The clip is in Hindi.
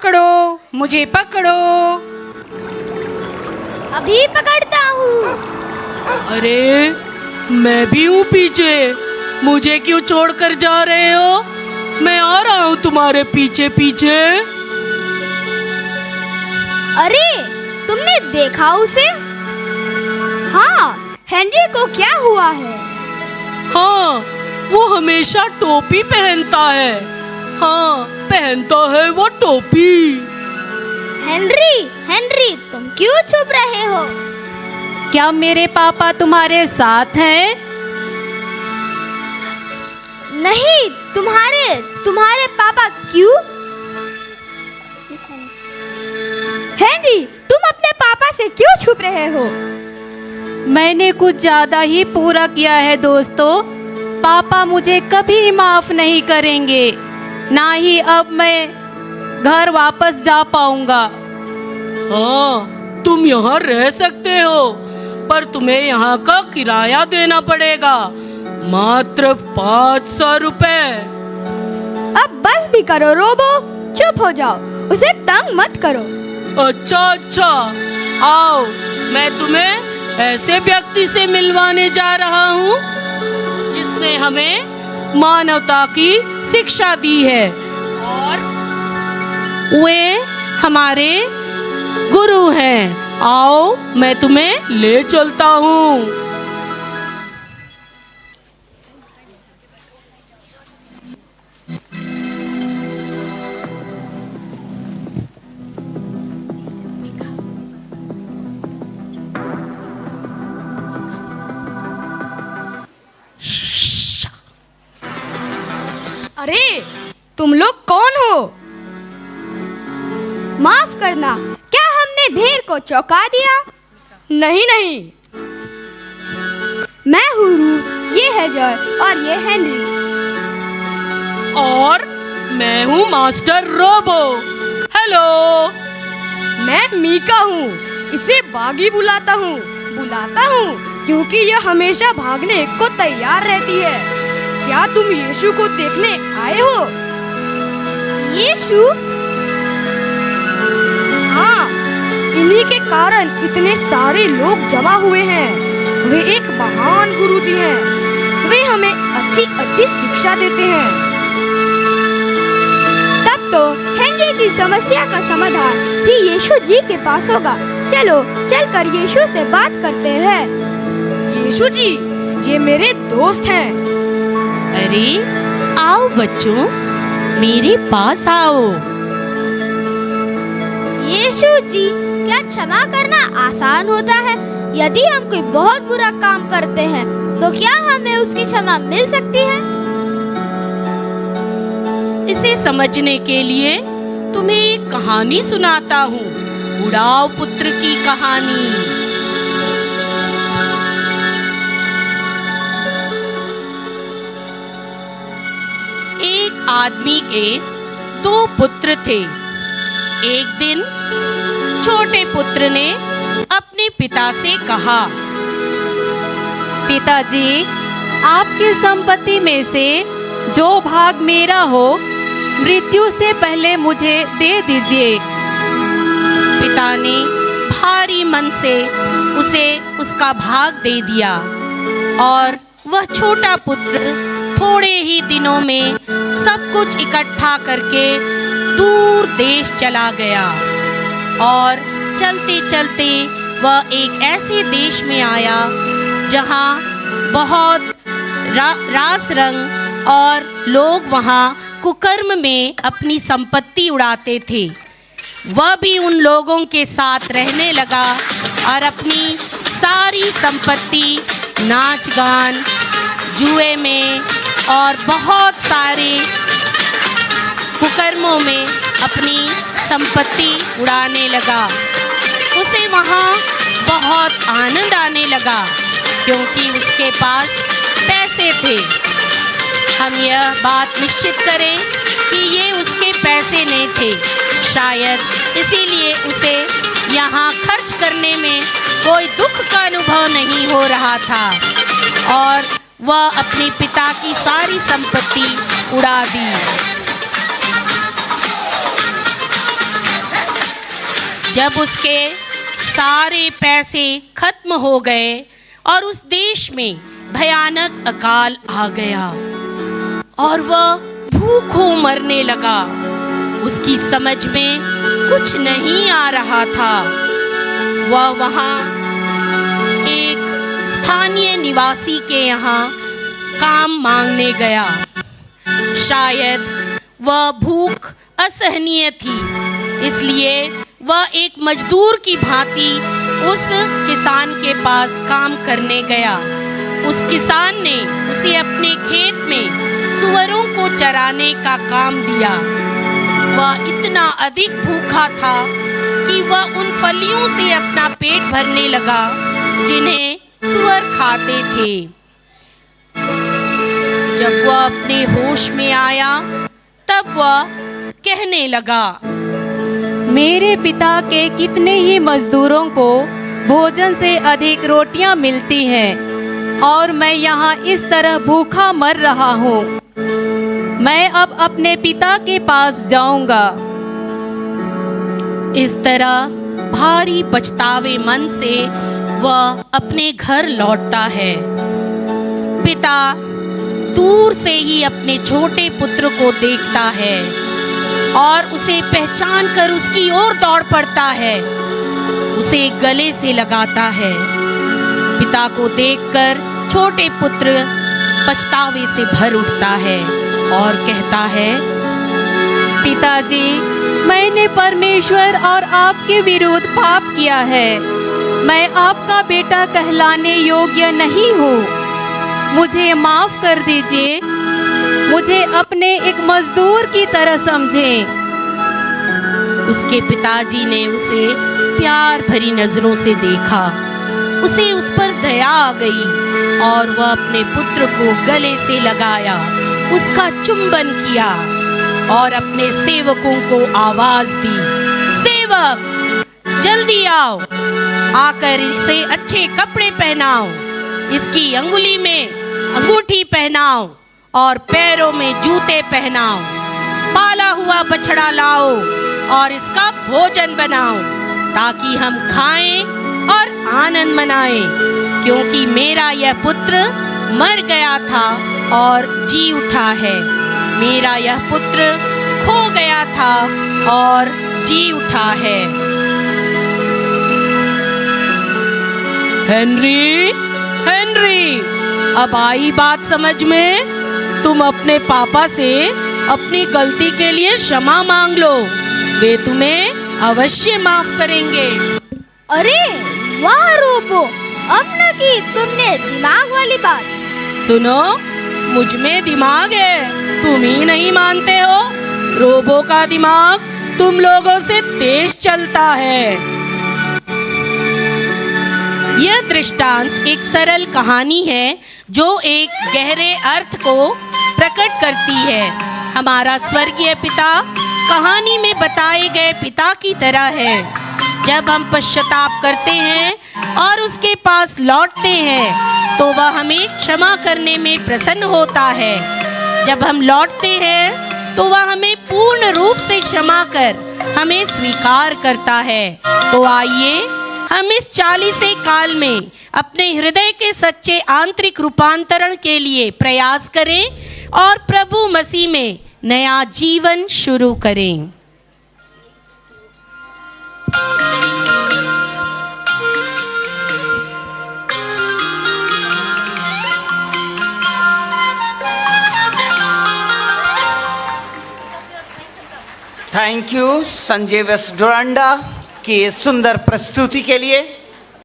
पकड़ो, मुझे पकड़ो। अभी पकड़ता हूँ। अरे मैं भी हूँ पीछे, मुझे क्यों छोड़कर जा रहे हो? मैं आ रहा हूँ तुम्हारे पीछे पीछे। अरे तुमने देखा उसे? हाँ, हेनरी को क्या हुआ है? हाँ, वो हमेशा टोपी पहनता है। हाँ, पहनता है वो टोपी। हेनरी, हेनरी, तुम क्यों छुप रहे हो? क्या मेरे पापा तुम्हारे साथ हैं? नहीं, तुम्हारे पापा क्यों? हेनरी, तुम अपने पापा से क्यों छुप रहे हो? मैंने कुछ ज्यादा ही पूरा किया है दोस्तों। पापा मुझे कभी माफ नहीं करेंगे, ना ही अब मैं घर वापस जा पाऊंगा। हाँ, तुम यहाँ रह सकते हो, पर तुम्हें यहाँ का किराया देना पड़ेगा, मात्र 500 रुपए। अब बस भी करो रोबो, चुप हो जाओ, उसे तंग मत करो। अच्छा, आओ, मैं तुम्हें ऐसे व्यक्ति से मिलवाने जा रहा हूँ जिसने हमें मानवता की शिक्षा दी है, और वे हमारे गुरु हैं। आओ, मैं तुम्हें ले चलता हूँ। अरे तुम लोग कौन हो? माफ करना, क्या हमने भेड़ को चौंका दिया? नहीं, मैं हूँ रूथ, ये है जॉय और ये हेनरी। और मैं हूँ मास्टर रोबो। हेलो। मैं मीका हूँ, इसे बागी बुलाता हूँ क्योंकि यह हमेशा भागने को तैयार रहती है। क्या तुम यीशु को देखने आए हो? यीशु? हाँ, इन्हीं के कारण इतने सारे लोग जमा हुए हैं। वे एक महान गुरुजी हैं। वे हमें अच्छी अच्छी शिक्षा देते हैं। तब तो हेनरी की समस्या का समाधान भी यीशु जी के पास होगा। चलो चलकर यीशु से बात करते हैं। यीशु जी, ये मेरे दोस्त हैं। अरे आओ बच्चों, मेरे पास आओ। यीशु जी, क्या क्षमा करना आसान होता है? यदि हम कोई बहुत बुरा काम करते हैं तो क्या हमें उसकी क्षमा मिल सकती है? इसे समझने के लिए तुम्हें एक कहानी सुनाता हूँ, उड़ाव पुत्र की कहानी। एक आदमी के 2 पुत्र थे। एक दिन छोटे पुत्र ने अपने पिता से कहा, पिताजी, आपकी संपत्ति में से जो भाग मेरा हो, मृत्यु से पहले मुझे दे दीजिए। पिता ने भारी मन से उसे उसका भाग दे दिया, और वह छोटा पुत्र थोड़े ही दिनों में सब कुछ इकट्ठा करके दूर देश चला गया। और चलते चलते वह एक ऐसे देश में आया जहाँ बहुत रास रंग और लोग वहाँ कुकर्म में अपनी संपत्ति उड़ाते थे। वह भी उन लोगों के साथ रहने लगा और अपनी सारी संपत्ति नाच गान, जुए में और बहुत सारे कुकर्मों में अपनी संपत्ति उड़ाने लगा। उसे वहाँ बहुत आनंद आने लगा क्योंकि उसके पास पैसे थे। हम यह बात निश्चित करें कि ये उसके पैसे नहीं थे, शायद इसीलिए उसे यहाँ खर्च करने में कोई दुख का अनुभव नहीं हो रहा था, और वह अपने पिता की सारी संपत्ति उड़ा दी। जब उसके सारे पैसे खत्म हो गए और उस देश में भयानक अकाल आ गया और वह भूखों मरने लगा। उसकी समझ में कुछ नहीं आ रहा था। वह वहाँ एक स्थानीय निवासी के यहाँ काम मांगने गया। शायद वह भूख असहनीय थी, इसलिए वह एक मजदूर की भांति उस किसान के पास काम करने गया। उस किसान ने उसे अपने खेत में सुअरों को चराने का काम दिया। वह इतना अधिक भूखा था कि वह उन फलियों से अपना पेट भरने लगा जिन्हें सुअर खाते थे। जब वह अपने होश में आया तब वह कहने लगा, मेरे पिता के कितने ही मजदूरों को भोजन से अधिक रोटियां मिलती हैं और मैं यहाँ इस तरह भूखा मर रहा हूँ। मैं अब अपने पिता के पास जाऊंगा। इस तरह भारी पछतावे मन से वह अपने घर लौटता है। पिता दूर से ही अपने छोटे पुत्र को देखता है और उसे पहचान कर उसकी ओर दौड़ पड़ता है, उसे गले से लगाता है। पिता को देखकर छोटे पुत्र पछतावे से भर उठता है और कहता है, पिताजी, मैंने परमेश्वर और आपके विरुद्ध पाप किया है। मैं आपका बेटा कहलाने योग्य नहीं हूँ। मुझे माफ कर दीजिए। मुझे अपने एक मजदूर की तरह समझें। उसके पिताजी ने उसे प्यार भरी नजरों से देखा। उसे उस पर दया आ गई और वह अपने पुत्र को गले से लगाया, उसका चुंबन किया और अपने सेवकों को आवाज दी, सेवक जल्दी आओ, आकर इसे अच्छे कपड़े पहनाओ, इसकी अंगुली में अंगूठी पहनाओ और पैरों में जूते पहनाओ। पाला हुआ बछड़ा लाओ और इसका भोजन बनाओ ताकि हम खाएं और आनंद मनाएं, क्योंकि मेरा यह पुत्र मर गया था और जी उठा है। मेरा यह पुत्र खो गया था और जी उठा है। हेनरी, हेनरी, अब आई बात समझ में? तुम अपने पापा से अपनी गलती के लिए क्षमा मांग लो, वे तुम्हें अवश्य माफ करेंगे। अरे वाह रोबो, अब न की तुमने दिमाग वाली बात। सुनो, मुझ में दिमाग है, तुम ही नहीं मानते हो। रोबो का दिमाग तुम लोगों से तेज चलता है। यह दृष्टांत एक सरल कहानी है जो एक गहरे अर्थ को प्रकट करती है। हमारा स्वर्गीय पिता कहानी में बताए गए पिता की तरह है। जब हम पश्चाताप करते हैं और उसके पास लौटते हैं तो वह हमें क्षमा करने में प्रसन्न होता है। जब हम लौटते हैं तो वह हमें पूर्ण रूप से क्षमा कर हमें स्वीकार करता है। तो आइए हम इस 40 काल में अपने हृदय के सच्चे आंतरिक रूपांतरण के लिए प्रयास करें और प्रभु मसीह में नया जीवन शुरू करें। Thank you Sanjay west Doranda की सुंदर प्रस्तुति के लिए।